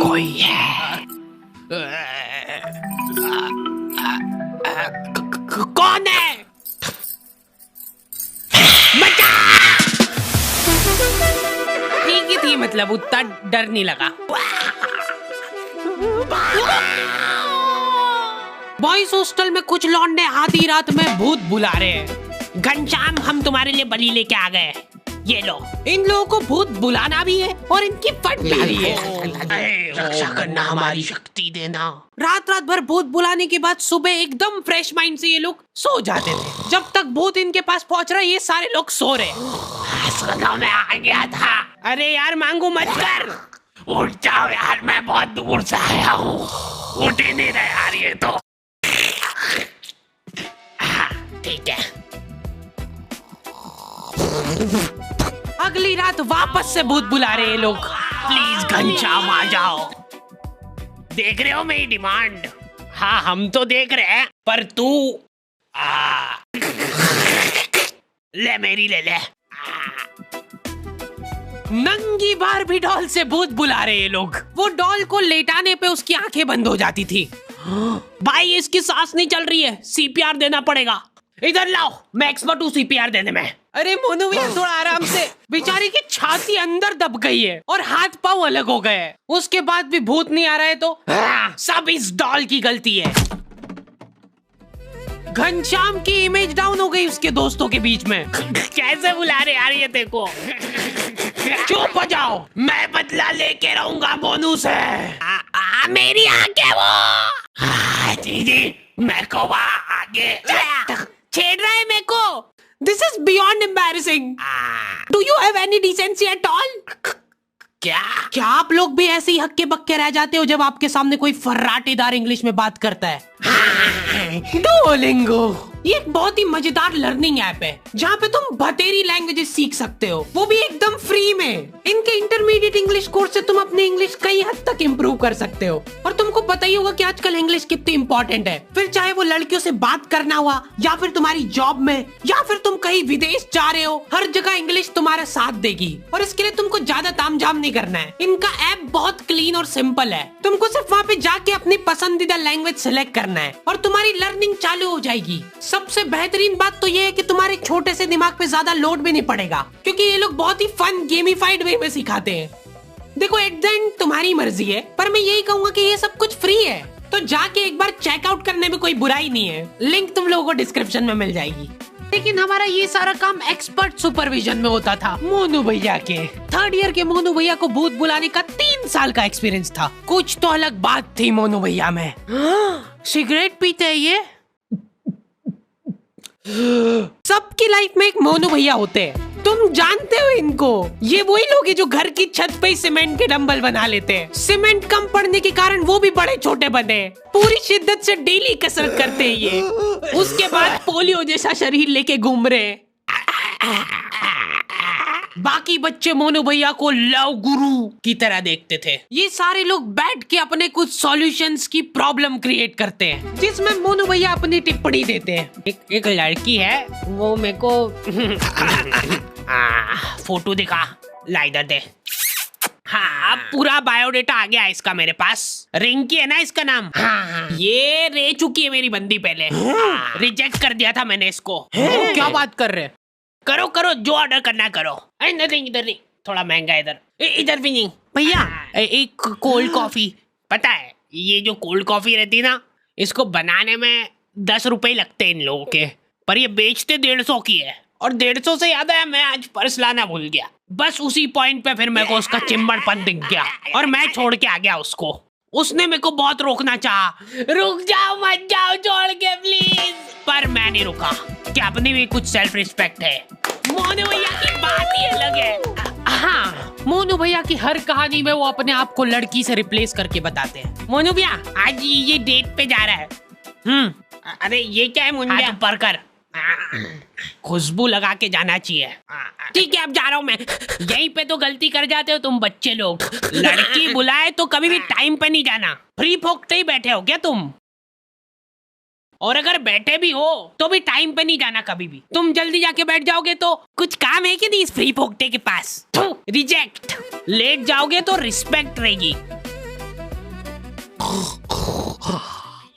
कोई है। कौन है? ठीक ही थी, मतलब उतना डर नहीं लगा। बॉयज हॉस्टल में कुछ लौंडे आधी रात में भूत बुला रहे हैं। घनश्याम, हम तुम्हारे लिए बलि लेके आ गए, ये लो। इन लोगों को भूत बुलाना भी है और इनकी फट भी रही है। रक्षा करना हमारी शक्ति देना। रात रात भर भूत बुलाने के बाद सुबह एकदम फ्रेश माइंड से ये लोग सो जाते थे। जब तक भूत इनके पास पहुंच रहा है, ये सारे लोग सो रहे। मैं आ गया था। अरे यार मांगू मत कर। उठ जाओ यार, मैं बहुत दूर से आया हूँ। उठ ही नहीं रहा यार ये तो। ठीक है। अगली रात वापस से भूत बुला रहे हैं लोग। प्लीज घनश्याम आ जाओ। देख रहे हो मेरी डिमांड? हाँ हम तो देख रहे हैं, पर तू ले मेरी ले ले। नंगी बारबी डॉल से भूत बुला रहे हैं लोग। वो डॉल को लेटाने पे उसकी आंखें बंद हो जाती थी। भाई इसकी सांस नहीं चल रही है, सीपीआर देना पड़ेगा। इधर लाओ, मैं एक्सपर्ट हूँ सीपीआर देने में। अरे मोनू भैया थोड़ा आराम से। बेचारी की छाती अंदर दब गई है और हाथ पांव अलग हो गए हैं। उसके बाद भी भूत नहीं आ रहा है तो सब इस डॉल की गलती है। घनश्याम की इमेज डाउन हो गई उसके दोस्तों के बीच में। कैसे बुला रहे यार ये देखो। चुप हो जाओ, मैं बदला लेके रहूंगा मोनू से। मेरी आंखें वो। दीदी मेरे को आगे छेड़ रहा है मेरे को। This is beyond embarrassing. Do you have any decency at all? क्या आप लोग भी ऐसे ही हक्के बक्के रह जाते हो जब आपके सामने कोई फर्राटेदार इंग्लिश में बात करता है? डुओलिंगो ये एक बहुत ही मजेदार लर्निंग ऐप है जहाँ पे तुम बतेरी लैंग्वेजेस सीख सकते हो, वो भी एकदम फ्री में। इनके इंटरमीडिएट इंग्लिश कोर्स से तुम अपनी इंग्लिश कई हद तक इम्प्रूव कर सकते हो। और तुमको पता ही होगा कि आजकल इंग्लिश कितनी इंपॉर्टेंट है। फिर चाहे वो लड़कियों से बात करना हुआ, या फिर तुम्हारी जॉब में, या फिर तुम कहीं विदेश जा रहे हो, हर जगह इंग्लिश तुम्हारा साथ देगी। और इसके लिए तुमको ज्यादा तामझाम नहीं करना है। इनका ऐप बहुत क्लीन और सिंपल है। तुमको सिर्फ वहाँ पे जाके अपनी पसंदीदा लैंग्वेज सिलेक्ट करना है और तुम्हारी लर्निंग चालू हो जाएगी। सबसे बेहतरीन बात तो ये है कि तुम्हारे छोटे से दिमाग पे ज्यादा लोड भी नहीं पड़ेगा, क्योंकि ये लोग बहुत ही फन गेमिफाइड वे में सिखाते हैं। देखो एट द एंड तुम्हारी मर्जी है, पर मैं यही कहूंगा कि ये सब कुछ फ्री है, तो जाके एक बार चेकआउट करने में कोई बुराई नहीं है। लिंक तुम लोगों को डिस्क्रिप्शन में मिल जाएगी। लेकिन हमारा ये सारा काम एक्सपर्ट सुपरविजन में होता था मोनू भैया के। थर्ड ईयर के मोनू भैया को भूत बुलाने का 3 साल का एक्सपीरियंस था। कुछ तो अलग बात थी मोनू भैया में। सिगरेट पीते हैं ये। सबकी लाइफ में एक मोनू भैया होते हैं, तुम जानते हो इनको। ये वही लोग हैं जो घर की छत पे सीमेंट के डंबल बना लेते हैं। सीमेंट कम पड़ने के कारण वो भी बड़े छोटे बने। पूरी शिद्दत से डेली कसरत करते हैं ये। उसके बाद पोलियो जैसा शरीर लेके घूम रहे हैं। बाकी बच्चे मोनू भैया को लव गुरु की तरह देखते थे। ये सारे लोग बैठ के अपने कुछ सॉल्यूशंस की प्रॉब्लम क्रिएट करते हैं, जिसमें मोनू भैया अपनी टिप्पणी देते हैं। एक लड़की है, वो मेरे को फोटो दिखा, ला इधर दे। हाँ पूरा बायोडेटा आ गया इसका मेरे पास। रिंकी है ना इसका नाम। हाँ ये रह चुकी है मेरी बंदी पहले। रिजेक्ट कर दिया था मैंने इसको। क्या बात कर रहे? करो करो जो ऑर्डर करना करो। इधर नहीं, थोड़ा महंगा इधर। इधर भी नहीं भैया। एक कोल्ड कॉफी। पता है ये जो कोल्ड कॉफी रहती है ना, इसको बनाने में 10 रुपए लगते हैं इन लोगों के, पर ये बेचते 150 की है। और 150 से याद आया, मैं आज पर्स लाना भूल गया। बस उसी पॉइंट पे फिर मेरे को उसका चिंबड़पन दिख गया और मैं छोड़ के आ गया उसको। उसने मेरे को बहुत रोकना चाहा, रुक जाओ मत जाओ छोड़ के प्लीज, पर मैं नहीं रुका कि अपनी भी कुछ सेल्फ रिस्पेक्ट है। मोनू भैया की बात ही अलग है। हाँ मोनू भैया की हर कहानी में वो अपने आप को लड़की से रिप्लेस करके बताते हैं। मोनू भैया आज ये डेट पे जा रहा है। अरे ये क्या है मुंडा ऊपर कर, खुशबू लगा के जाना चाहिए। ठीक है अब जा रहा हूँ मैं। यहीं पे तो गलती कर जाते हो तुम बच्चे लोग। लड़की बुलाए तो कभी भी टाइम पे नहीं जाना। फ्री फोकते ही बैठे हो क्या तुम? और अगर बैठे भी हो तो भी टाइम पे नहीं जाना कभी भी। तुम जल्दी जाके बैठ जाओगे तो कुछ काम है कि नहीं इस फ्री फोकते के पास? रिजेक्ट। लेट जाओगे तो रिस्पेक्ट रहेगी।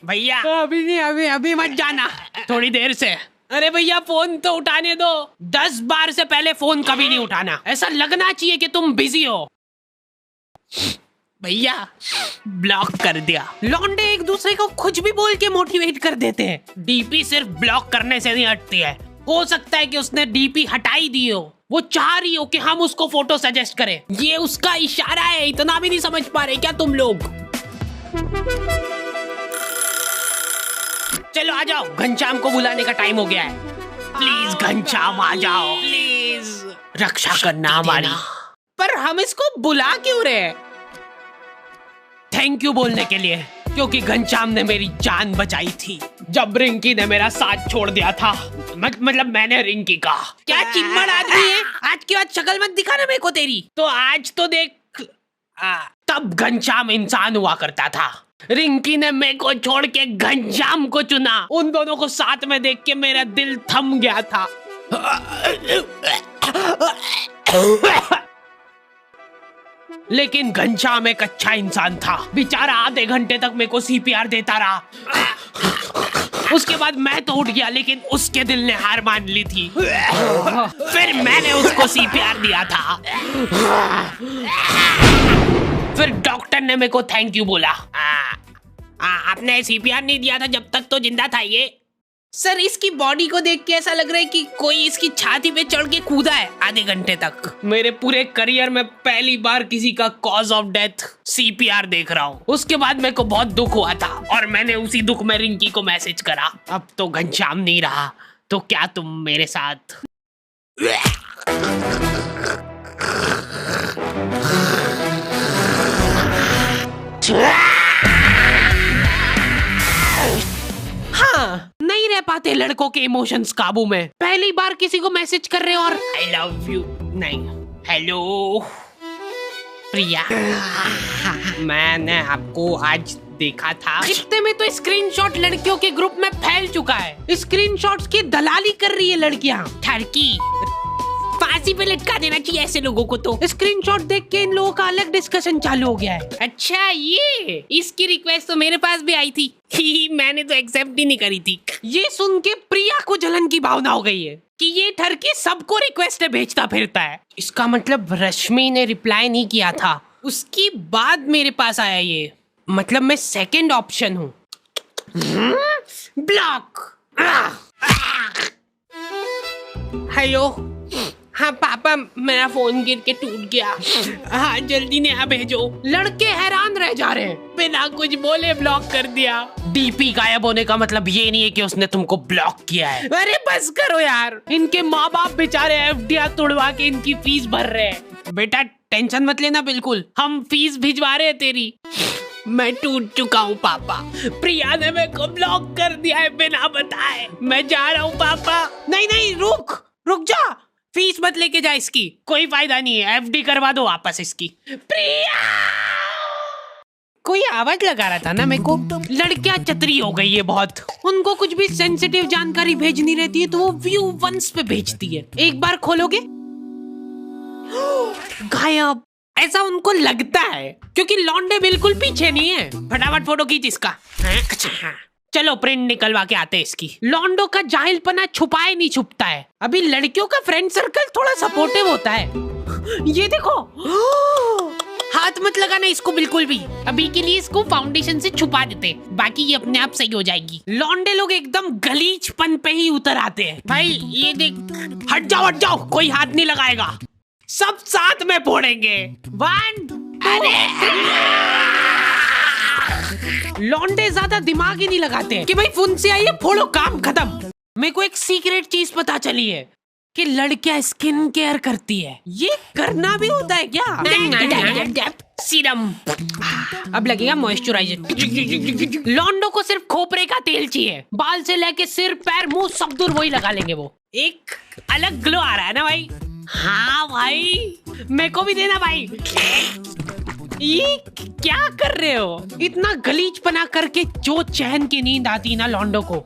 भैया अभी नहीं, अभी अभी मत जाना, थोड़ी देर से। अरे भैया फोन तो उठाने दो, 10 बार से पहले फोन कभी नहीं उठाना, ऐसा लगना चाहिए कि तुम बिजी हो। भैया ब्लॉक कर दिया। लौंडे एक दूसरे को कुछ भी बोल के मोटिवेट कर देते हैं। डीपी सिर्फ ब्लॉक करने से नहीं हटती है, हो सकता है कि उसने डीपी हटाई दी हो, वो चाह रही हो कि हम उसको फोटो सजेस्ट करें। ये उसका इशारा है, इतना भी नहीं समझ पा रहे क्या तुम लोग? चलो आ जाओ, घनश्याम को बुलाने का टाइम हो गया है। प्लीज घनश्याम आ जाओ, प्लीज रक्षा करना हमारी। पर हम इसको बुला क्यों रहे हैं? थैंक यू बोलने के लिए, क्योंकि घनश्याम ने मेरी जान बचाई थी जब रिंकी ने मेरा साथ छोड़ दिया था। मतलब मैंने रिंकी का। क्या चिम्मड़ आदमी है, आज की बात शक्ल मत दिखाना मेरे को तेरी। तो आज तो देख, तब घनश्याम इंसान हुआ करता था। रिंकी ने मेरे को छोड़ के घनश्याम को चुना। उन दोनों को साथ में देख के मेरा दिल थम गया था। लेकिन घनश्याम एक अच्छा इंसान था। बेचारा आधे घंटे तक मेरे को सीपीआर देता रहा। उसके बाद मैं तो उठ गया, लेकिन उसके दिल ने हार मान ली थी। फिर मैंने उसको सीपीआर दिया था। फिर डॉक्टर ने मेरे को थैंक यू बोला। आपने सीपीआर नहीं दिया था जब तक तो जिंदा था ये। सर इसकी बॉडी को देख के ऐसा लग रहा है कि कोई इसकी छाती पे चढ़ के कूदा है आधे घंटे तक। मेरे पूरे करियर में पहली बार किसी का कॉज ऑफ डेथ सीपीआर देख रहा हूँ। उसके बाद मेरे को बहुत दुख हुआ था और मैंने उसी दुख में रिंकी को मैसेज करा। अब तो घनश्याम नहीं रहा, तो क्या तुम मेरे साथ? हाँ, नहीं रह पाते लड़कों के इमोशंस काबू में। पहली बार किसी को मैसेज कर रहे हो और आई लव यू नहीं, हेलो प्रिया। मैंने आपको आज देखा था। इतने में तो स्क्रीनशॉट लड़कियों के ग्रुप में फैल चुका है। स्क्रीनशॉट्स की दलाली कर रही है लड़कियां। ठरकी फांसी पे लटका देना चाहिए ऐसे लोगों को। तो स्क्रीनशॉट देख के इन लोगों का अलग डिस्कशन चालू हो गया है। अच्छा, ये इसकी रिक्वेस्ट तो मेरे पास भी आई थी। मैंने तो एक्सेप्ट ही नहीं करी थी। ये सुन के प्रिया को जलन की भावना हो गई है कि ये ठरकी सबको रिक्वेस्ट भेजता फिरता है। इसका मतलब रश्मि ने रिप्लाई नहीं किया था, उसकी बाद मेरे पास आया ये। मतलब मैं सेकंड ऑप्शन हूँ। ब्लॉक। हेलो, हाँ पापा, मेरा फोन गिर के टूट गया। हाँ जल्दी नया भेजो। लड़के हैरान रह जा रहे हैं, बिना कुछ बोले ब्लॉक कर दिया। डीपी गायब होने का मतलब ये नहीं है कि उसने तुमको ब्लॉक किया है। अरे बस करो यार, इनके माँ बाप बेचारे एफडीआर तोड़वा के इनकी फीस भर रहे हैं। बेटा टेंशन मत लेना, बिल्कुल हम फीस भिजवा रहे हैं तेरी। मैं टूट चुका हूँ पापा, प्रिया ने मेरे को ब्लॉक कर दिया है बिना बताए। मैं जा रहा हूँ पापा। नहीं नहीं, रुक जा, फीस मत लेके जा इसकी, कोई फायदा नहीं है। एफडी करवा दो वापस इसकी। प्रिया कोई आवाज लगा रहा था ना मेरे को। लड़कियां चतरी हो गई है बहुत, उनको कुछ भी सेंसिटिव जानकारी भेजनी रहती है तो वो व्यू वंस पे भेजती है। एक बार खोलोगे गायब, ऐसा उनको लगता है क्योंकि लौंडे बिल्कुल पीछे नहीं है। फटाफट फोटो खींच इसका। चलो प्रिंट निकलवा के आते हैं इसकी। लौंडो का जाहिलपना छुपाए नहीं छुपता है। अभी लड़कियों का फ्रेंड सर्कल थोड़ा सपोर्टिव होता है। ये देखो, हाथ मत लगाना इसको बिल्कुल भी। अभी के लिए इसको फाउंडेशन से छुपा देते, बाकी ये अपने आप सही हो जाएगी। लौंडे लोग एकदम गलीचपन पे ही उतर आते हैं। भाई ये देख, हट जाओ, कोई हाथ नहीं लगाएगा, सब साथ में फोड़ेंगे। 1 लौंडे ज्यादा दिमाग ही नहीं लगाते कि भाई फोन से आइए फोड़ो, काम खत्म। मेरे को एक सीक्रेट चीज पता चली है कि लड़कियां स्किन केयर करती है। ये करना भी होता है क्या? सीरम, अब लगेगा मॉइस्चराइजर। लौंडो को सिर्फ खोपरे का तेल चाहिए, बाल से लेके सिर पैर मुंह सब दूर वही लगा लेंगे। वो एक अलग ग्लो आ रहा है ना भाई। हाँ भाई, मेरे को भी देना भाई। ये क्या कर रहे हो? इतना गलीचपना करके जो चैन की नींद आती ना लौंडो को।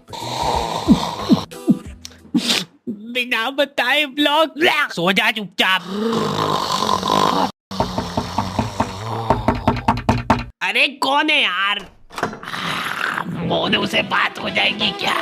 बिना बताए ब्लॉक। सो जा चुपचाप। अरे कौन है यार? मोनू से बात हो जाएगी क्या?